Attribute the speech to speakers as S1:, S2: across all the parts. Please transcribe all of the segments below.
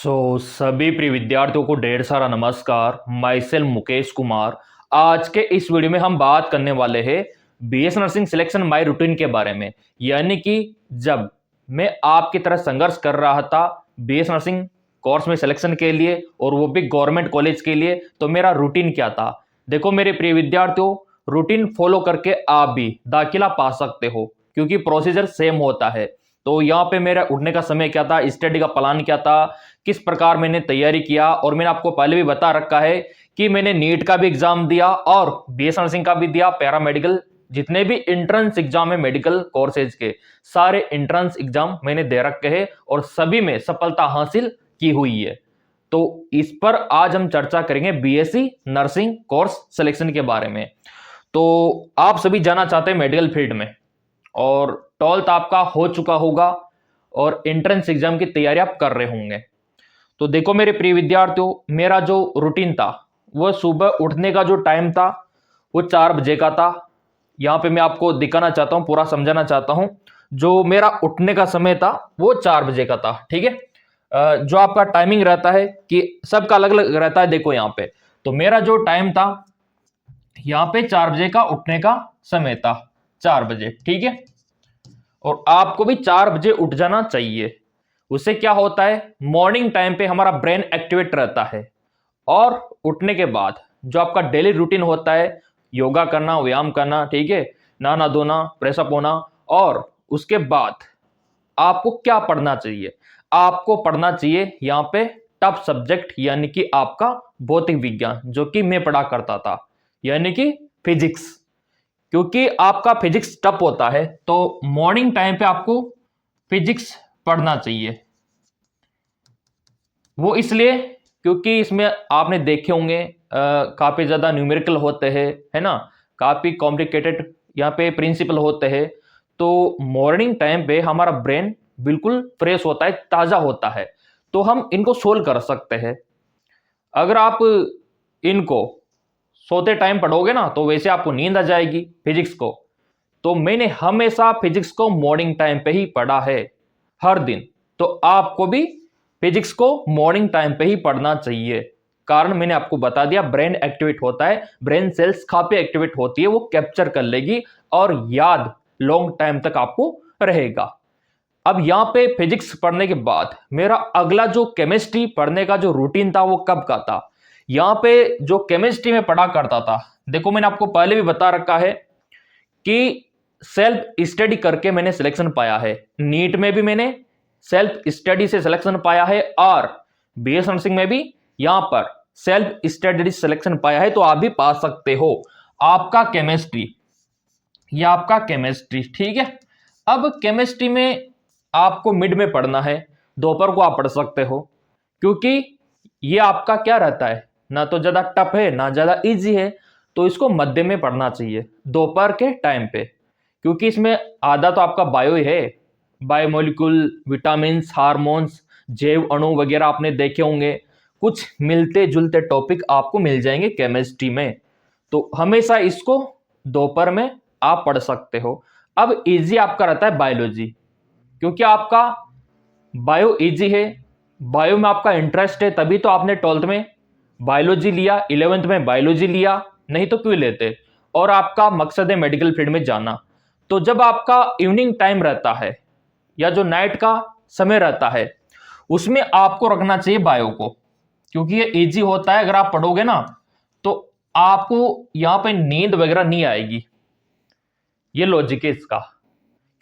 S1: सभी प्रिय विद्यार्थियों को ढेर सारा नमस्कार। My self Mukesh Kumar. आज के इस वीडियो में हम बात करने वाले हैं BS nursing selection my routine के बारे में। यानी कि जब मैं आपकी तरह संघर्ष कर रहा था बीएस नर्सिंग कोर्स में सिलेक्शन के लिए और वो भी गवर्नमेंट कॉलेज के लिए, तो मेरा रूटीन क्या था। देखो मेरे प्रिय विद्यार्थियों, रूटीन फॉलो करके आप भी दाखिला पा सकते हो क्योंकि प्रोसीजर सेम होता है। तो यहाँ पे मेरा उठने का समय क्या था, स्टडी का प्लान क्या था, किस प्रकार मैंने तैयारी किया, और मैंने आपको पहले भी बता रखा है कि मैंने नीट का भी एग्जाम दिया और बीएस नर्सिंग का भी दिया, पैरामेडिकल जितने भी एंट्रेंस एग्जाम है मेडिकल कोर्सेज के सारे एंट्रेंस एग्जाम मैंने दे रखे हैं और सभी में सफलता हासिल की हुई है। तो इस पर आज हम चर्चा करेंगे बीएससी नर्सिंग कोर्स सिलेक्शन के बारे में। तो आप सभी जाना चाहते हैं मेडिकल फील्ड में और 12th आपका हो चुका होगा और एंट्रेंस एग्जाम की तैयारी आप कर रहे होंगे। तो देखो मेरे प्रिय विद्यार्थियों, मेरा जो रूटीन था वह सुबह उठने का जो टाइम था वो 4 बजे का था। यहाँ पे मैं आपको दिखाना चाहता हूँ, पूरा समझाना चाहता हूँ। जो मेरा उठने का समय था वो 4 बजे का था, ठीक है। जो आपका टाइमिंग रहता है कि सबका अलग अलग रहता है। देखो यहाँ पे तो मेरा जो टाइम था यहाँ पे 4 बजे का उठने का समय था, 4 बजे, ठीक है। और आपको भी 4 बजे उठ जाना चाहिए। उससे क्या होता है, मॉर्निंग टाइम पे हमारा ब्रेन एक्टिवेट रहता है और उठने के बाद जो आपका डेली रूटीन होता है, योगा करना, व्यायाम करना, ठीक है, नहाना धोना, फ्रेशअप होना, और उसके बाद आपको क्या पढ़ना चाहिए, आपको पढ़ना चाहिए यहाँ पे टफ सब्जेक्ट यानी कि आपका भौतिक विज्ञान, जो कि मैं पढ़ा करता था, यानी कि फिजिक्स। क्योंकि आपका फिजिक्स टफ होता है तो मॉर्निंग टाइम पे आपको फिजिक्स पढ़ना चाहिए। वो इसलिए क्योंकि इसमें आपने देखे होंगे काफी ज्यादा न्यूमेरिकल होते हैं, है ना, काफी कॉम्प्लिकेटेड यहाँ पे प्रिंसिपल होते हैं। तो मॉर्निंग टाइम पे हमारा ब्रेन बिल्कुल फ्रेश होता है, ताजा होता है, तो हम इनको सोल्व कर सकते हैं। अगर आप इनको सोते टाइम पढ़ोगे ना तो वैसे आपको नींद आ जाएगी फिजिक्स को। तो मैंने हमेशा फिजिक्स को मॉर्निंग टाइम पे ही पढ़ा है, हर दिन। तो आपको भी फिजिक्स को मॉर्निंग टाइम पे ही पढ़ना चाहिए। कारण मैंने आपको बता दिया, ब्रेन एक्टिवेट होता है, ब्रेन सेल्स कहां पे एक्टिवेट होती है वो कैप्चर कर लेगी और याद लॉन्ग टाइम तक आपको रहेगा। अब यहां पे फिजिक्स पढ़ने के बाद मेरा अगला जो केमिस्ट्री पढ़ने का जो रूटीन था वो कब का था। यहां पे जो केमिस्ट्री में पढ़ा करता था, देखो मैंने आपको पहले भी बता रखा है कि सेल्फ स्टडी करके मैंने सिलेक्शन पाया है। नीट में भी मैंने सेल्फ स्टडी से सिलेक्शन पाया है और बीएस नर्सिंग में भी यहां पर सेल्फ स्टडी सिलेक्शन पाया है। तो आप भी पा सकते हो। आपका केमिस्ट्री, ये आपका केमिस्ट्री, ठीक है। अब केमिस्ट्री में आपको मिड में पढ़ना है, दोपहर को आप पढ़ सकते हो, क्योंकि ये आपका क्या रहता है, ना तो ज्यादा टफ है ना ज्यादा इजी है, तो इसको मध्य में पढ़ना चाहिए दोपहर के टाइम पे। क्योंकि इसमें आधा तो आपका बायो ही है, बायोमोलिक्यूल, विटामिन्स, हार्मोन्स, जैव अणु वगैरह आपने देखे होंगे। कुछ मिलते जुलते टॉपिक आपको मिल जाएंगे केमिस्ट्री में, तो हमेशा इसको दोपहर में आप पढ़ सकते हो। अब इजी आपका रहता है बायोलॉजी, क्योंकि आपका बायो इजी है, बायो में आपका इंटरेस्ट है, तभी तो आपने 12th में बायोलॉजी लिया, 11th में बायोलॉजी लिया, नहीं तो क्यों लेते। और आपका मकसद है मेडिकल फील्ड में जाना। तो जब आपका इवनिंग टाइम रहता है या जो नाइट का समय रहता है, उसमें आपको रखना चाहिए बायो को, क्योंकि ये इजी होता है। अगर आप पढ़ोगे ना तो आपको यहां पे नींद वगैरह नहीं आएगी, ये लॉजिक है इसका।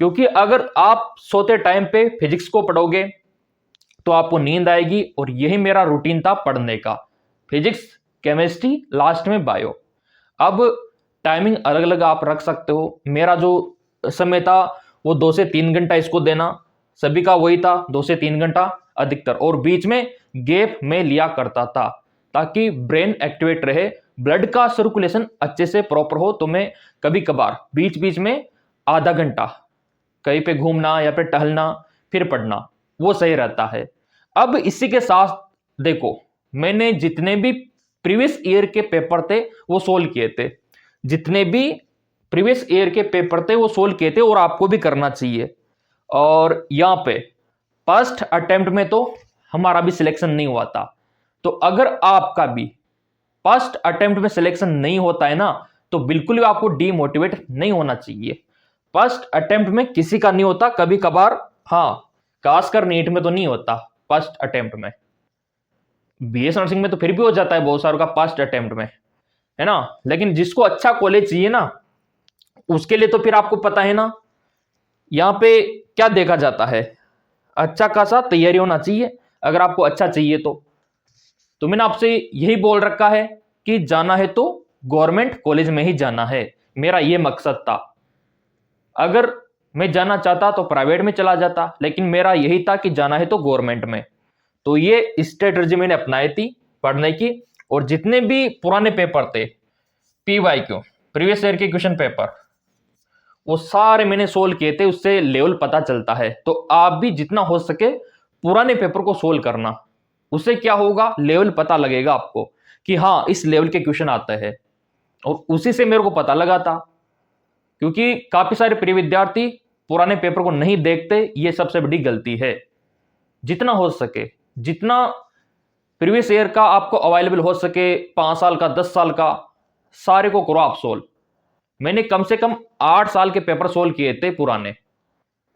S1: क्योंकि अगर आप सोते टाइम पे फिजिक्स को पढ़ोगे तो आपको नींद आएगी, और यही मेरा रूटीन था पढ़ने का, फिजिक्स, केमिस्ट्री, लास्ट में बायो। अब टाइमिंग अलग अलग आप रख सकते हो। मेरा जो समय था वो 2 से 3 घंटा इसको देना, सभी का वही था, 2 से 3 घंटा अधिकतर, और बीच में गैप में लिया करता था ताकि ब्रेन एक्टिवेट रहे, ब्लड का सर्कुलेशन अच्छे से प्रॉपर हो। तो मैं कभी कभार बीच बीच में आधा घंटा कहीं पे घूमना या फिर टहलना, फिर पढ़ना, वो सही रहता है। अब इसी के साथ देखो, मैंने जितने भी प्रीवियस ईयर के पेपर थे वो सोल्व किए थे, जितने भी प्रीवियस ईयर के पेपर थे वो सोल्व किए थे, और आपको भी करना चाहिए। और यहाँ पे फर्स्ट अटेम्प्ट में तो हमारा भी सिलेक्शन नहीं हुआ था। तो अगर आपका भी फर्स्ट अटेम्प्ट में सिलेक्शन नहीं होता है ना, तो बिल्कुल भी आपको डीमोटिवेट नहीं होना चाहिए। फर्स्ट अटेम्प्ट में किसी का नहीं होता, कभी कभार हाँ, खासकर नीट में तो नहीं होता फर्स्ट अटेम्प्ट में। बीएस नर्सिंग में तो फिर भी हो जाता है बहुत सारों का फर्स्ट अटेम्प्ट में, है ना। लेकिन जिसको अच्छा कॉलेज चाहिए ना, उसके लिए तो फिर आपको पता है ना, यहाँ पे क्या देखा जाता है, अच्छा खासा तैयारी होना चाहिए अगर आपको अच्छा चाहिए तो मैंने आपसे यही बोल रखा है कि जाना है तो गवर्नमेंट कॉलेज में ही जाना है। मेरा ये मकसद था। अगर मैं जाना चाहता तो प्राइवेट में चला जाता, लेकिन मेरा यही था कि जाना है तो गवर्नमेंट में। तो ये स्ट्रेटजी मैंने अपनाई थी पढ़ने की। और जितने भी पुराने पेपर थे, PYQ प्रीवियस ईयर के क्वेश्चन पेपर, वो सारे मैंने सोल्व किए थे, उससे लेवल पता चलता है। तो आप भी जितना हो सके पुराने पेपर को सोल्व करना, उससे क्या होगा, लेवल पता लगेगा आपको कि हाँ इस लेवल के क्वेश्चन आते हैं। और उसी से मेरे को पता लगा था, क्योंकि काफी सारे प्रिय विद्यार्थी पुराने पेपर को नहीं देखते, ये सबसे बड़ी गलती है। जितना हो सके, जितना प्रीवियस ईयर का आपको अवेलेबल हो सके, 5 साल का, 10 साल का, सारे को करो आप सोल्व। मैंने कम से कम 8 साल के पेपर सोल्व किए थे पुराने,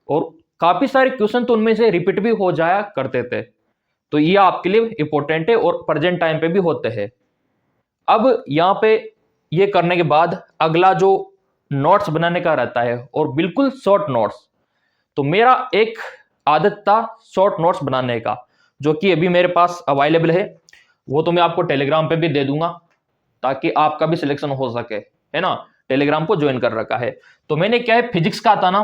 S1: और काफी सारे क्वेश्चन तो उनमें से रिपीट भी हो जाया करते थे। तो ये आपके लिए इंपॉर्टेंट है और प्रेजेंट टाइम पे भी होते हैं। अब यहाँ पे ये करने के बाद अगला जो नोट्स बनाने का रहता है, और बिल्कुल शॉर्ट नोट्स। तो मेरा एक आदत था शॉर्ट नोट्स बनाने का, जो कि अभी मेरे पास अवेलेबल है। वो तो मैं आपको टेलीग्राम पे भी दे दूंगा, ताकि आपका भी सिलेक्शन हो सके, है ना। टेलीग्राम को ज्वाइन कर रखा है। तो मैंने क्या है, फिजिक्स का था ना,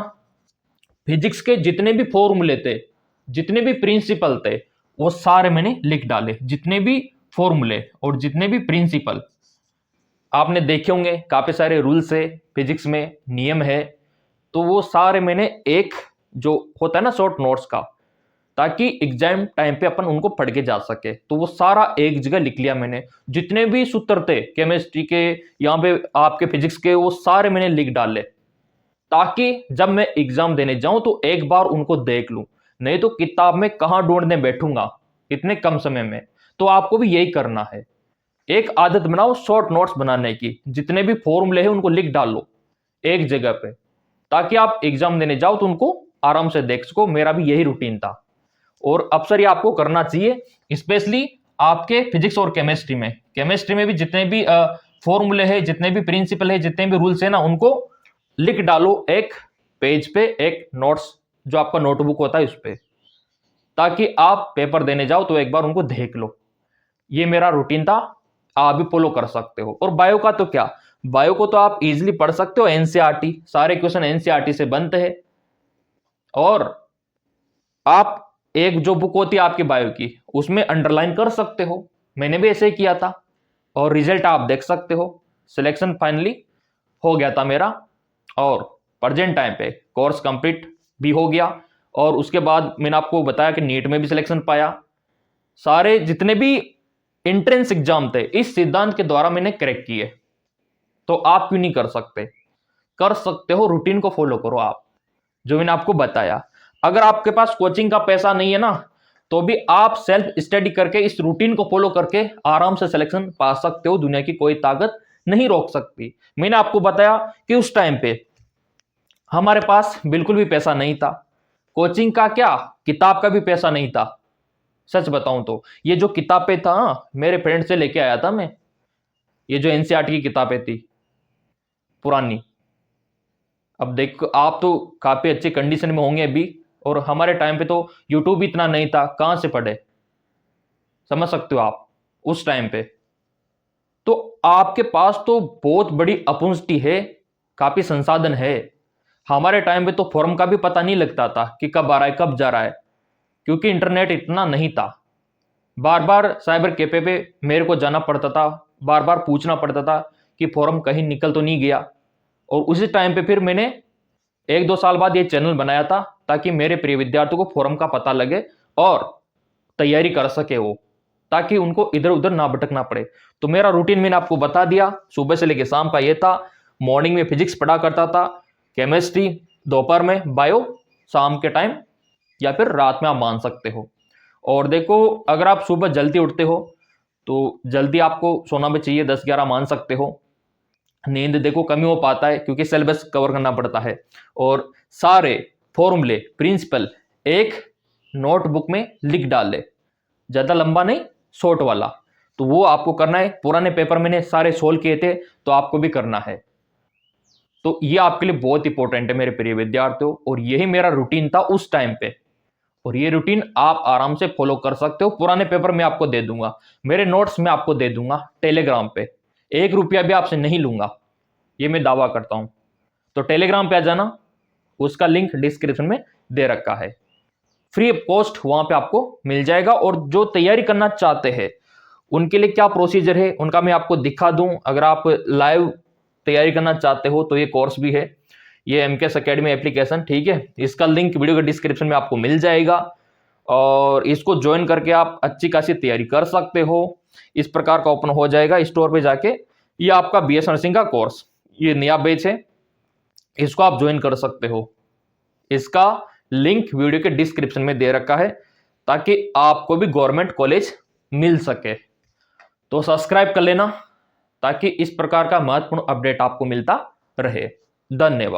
S1: फिजिक्स के जितने भी फॉर्मूले थे, जितने भी प्रिंसिपल थे, वो सारे मैंने लिख डाले। जितने भी फॉर्मूले और जितने भी प्रिंसिपल आपने देखे होंगे, काफी सारे रूल्स है फिजिक्स में, नियम है, तो वो सारे मैंने एक जो होता है ना शॉर्ट नोट्स का, ताकि एग्जाम टाइम पे अपन उनको पढ़ के जा सके, तो वो सारा एक जगह लिख लिया मैंने। जितने भी सूत्र थे केमिस्ट्री के, यहाँ पे आपके फिजिक्स के, वो सारे मैंने लिख डाले, ताकि जब मैं एग्जाम देने जाऊं तो एक बार उनको देख लूं। नहीं तो किताब में कहां ढूंढने बैठूंगा इतने कम समय में। तो आपको भी यही करना है, एक आदत बनाओ शॉर्ट नोट्स बनाने की। जितने भी फॉर्मूले हैं उनको लिख डालो एक जगह पे, ताकि आप एग्जाम देने जाओ तो उनको आराम से देख सको। मेरा भी यही रूटीन था, और अक्सर ये आपको करना चाहिए, स्पेशली आपके फिजिक्स और केमिस्ट्री में भी जितने भी फॉर्मूले हैं, जितने भी प्रिंसिपल है, जितने भी रूल्स है ना, उनको लिख डालो एक पेज पे, एक नोट्स जो आपका नोटबुक होता है उस पे, ताकि आप पेपर देने जाओ तो एक बार उनको देख लो। ये मेरा रूटीन था, आप भी फॉलो कर सकते हो। और बायो का तो क्या, बायो को तो आप इजीली पढ़ सकते हो, एनसीईआरटी, सारे क्वेश्चन एनसीईआरटी से बनते हैं। और आप एक जो बुक होती है आपकी बायो की, उसमें अंडरलाइन कर सकते हो। मैंने भी ऐसे ही किया था, और रिजल्ट आप देख सकते हो। सिलेक्शन फाइनली हो गया था मेरा, और प्रेजेंट टाइम पे कोर्स कंप्लीट भी हो गया। और उसके बाद मैंने आपको बताया कि नीट में भी सिलेक्शन पाया। सारे जितने भी एंट्रेंस एग्जाम थे इस सिद्धांत के द्वारा मैंने क्रैक किए। तो आप क्यों नहीं कर सकते, कर सकते हो। रूटीन को फॉलो करो आप, जो मैंने आपको बताया। अगर आपके पास कोचिंग का पैसा नहीं है ना, तो भी आप सेल्फ स्टडी करके इस रूटीन को फॉलो करके आराम से सिलेक्शन पा सकते हो। दुनिया की कोई ताकत नहीं रोक सकती। मैंने आपको बताया कि उस टाइम पे हमारे पास बिल्कुल भी पैसा नहीं था, कोचिंग का क्या, किताब का भी पैसा नहीं था। सच बताऊं तो ये जो किताबें था मेरे फ्रेंड से लेके आया था मैं, ये जो एनसीईआरटी की किताबें थी पुरानी। अब देखो, आप तो काफी अच्छी कंडीशन में होंगे अभी, और हमारे टाइम पे तो यूट्यूब इतना नहीं था, कहां से पढ़े, समझ सकते हो आप उस टाइम पे। तो आपके पास तो बहुत बड़ी अपॉर्चुनिटी है, काफी संसाधन है। हमारे टाइम पे तो फॉर्म का भी पता नहीं लगता था कि कब आ रहा है कब जा रहा है, क्योंकि इंटरनेट इतना नहीं था। बार बार साइबर कैफे पे मेरे को जाना पड़ता था, बार बार पूछना पड़ता था कि फॉर्म कहीं निकल तो नहीं गया। और उसी टाइम पे फिर मैंने 1-2 साल बाद ये चैनल बनाया था, ताकि मेरे प्रिय विद्यार्थियों को फॉर्म का पता लगे और तैयारी कर सके वो, ताकि उनको इधर उधर ना भटकना पड़े। तो मेरा रूटीन मैंने आपको बता दिया, सुबह से लेकर शाम का ये था। मॉर्निंग में फिजिक्स पढ़ा करता था, केमिस्ट्री दोपहर में, बायो शाम के टाइम, या फिर रात में आप मान सकते हो। और देखो, अगर आप सुबह जल्दी उठते हो तो जल्दी आपको सोना भी चाहिए, 10-11 मान सकते हो। नींद देखो कमी हो पाता है क्योंकि सिलेबस कवर करना पड़ता है। और सारे फॉर्मूले, प्रिंसिपल एक नोटबुक में लिख डाल ले, ज़्यादा लंबा नहीं, शॉर्ट वाला। तो वो आपको करना है। पुराने पेपर मैंने सारे सोल्व किए थे, तो आपको भी करना है। तो ये आपके लिए बहुत इंपॉर्टेंट है मेरे प्रिय विद्यार्थियों, और यही मेरा रूटीन था उस टाइम पे। और ये रूटीन आप आराम से फॉलो कर सकते हो। पुराने पेपर मैं आपको दे दूंगा, मेरे नोट्स मैं आपको दे दूंगा टेलीग्राम पे। 1 रुपया भी आपसे नहीं लूंगा, ये मैं दावा करता हूं। तो टेलीग्राम पे आ जाना, उसका लिंक डिस्क्रिप्शन में दे रखा है। फ्री ऑफ कॉस्ट वहां पे आपको मिल जाएगा। और जो तैयारी करना चाहते हैं उनके लिए क्या प्रोसीजर है उनका मैं आपको दिखा दूं। अगर आप लाइव तैयारी करना चाहते हो तो ये कोर्स भी है, ये एमकेएस एकेडमी एप्लीकेशन, ठीक है। इसका लिंक वीडियो के डिस्क्रिप्शन में आपको मिल जाएगा, और इसको ज्वाइन करके आप अच्छी खासी तैयारी कर सकते हो। इस प्रकार का ओपन हो जाएगा स्टोर पे जाके। ये आपका बीएस नर्सिंग का कोर्स, ये नया बैच है, इसको आप ज्वाइन कर सकते हो। इसका लिंक वीडियो के डिस्क्रिप्शन में दे रखा है, ताकि आपको भी गवर्नमेंट कॉलेज मिल सके। तो सब्सक्राइब कर लेना, ताकि इस प्रकार का महत्वपूर्ण अपडेट आपको मिलता रहे। धन्यवाद।